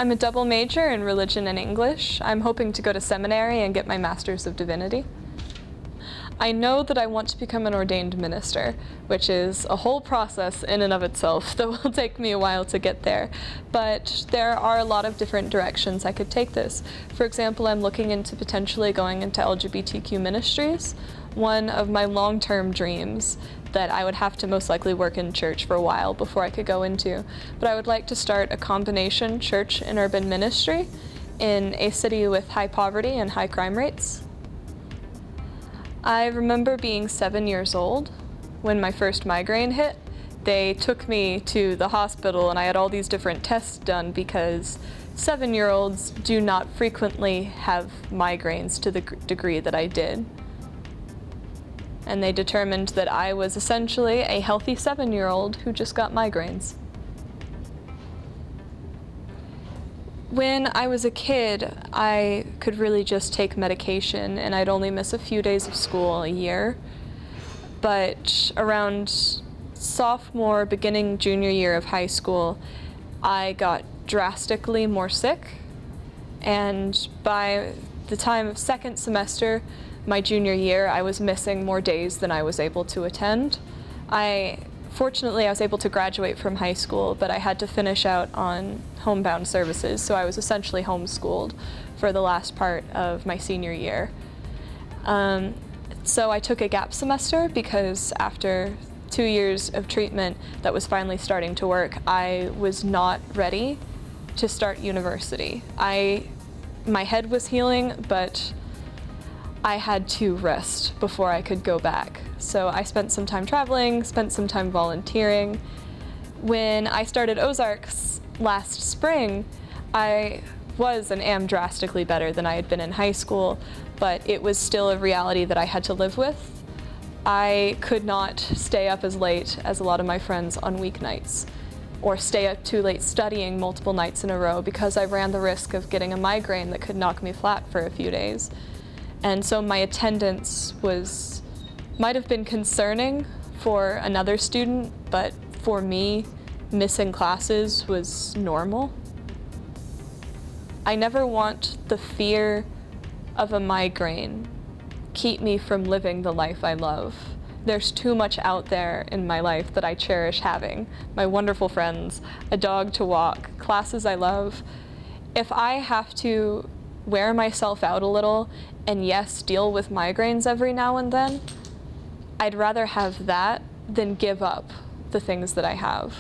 I'm a double major in religion and English. I'm hoping to go to seminary and get my Master's of Divinity. I know that I want to become an ordained minister, which is a whole process in and of itself that will take me a while to get there. But there are a lot of different directions I could take this. For example, I'm looking into potentially going into LGBTQ ministries, one of my long-term dreams that I would have to most likely work in church for a while before I could go into. But I would like to start a combination church and urban ministry in a city with high poverty and high crime rates. I remember being 7 years old when my first migraine hit. They took me to the hospital and I had all these different tests done because 7-year-olds do not frequently have migraines to the degree that I did. And they determined that I was essentially a healthy 7-year-old who just got migraines. When I was a kid, I could really just take medication and I'd only miss a few days of school a year. But around sophomore, beginning junior year of high school, I got drastically more sick. And by the time of second semester, my junior year, I was missing more days than I was able to attend. Fortunately, I was able to graduate from high school, but I had to finish out on homebound services, so I was essentially homeschooled for the last part of my senior year. So I took a gap semester because after 2 years of treatment that was finally starting to work, I was not ready to start university. My head was healing, but I had to rest before I could go back. So I spent some time traveling, spent some time volunteering. When I started Ozarks last spring, I was and am drastically better than I had been in high school, but it was still a reality that I had to live with. I could not stay up as late as a lot of my friends on weeknights, or stay up too late studying multiple nights in a row because I ran the risk of getting a migraine that could knock me flat for a few days. And so my attendance might have been concerning for another student, but for me, missing classes was normal. I never want the fear of a migraine keep me from living the life I love. There's too much out there in my life that I cherish having. My wonderful friends, a dog to walk, classes I love. If I have to wear myself out a little and yes, deal with migraines every now and then, I'd rather have that than give up the things that I have.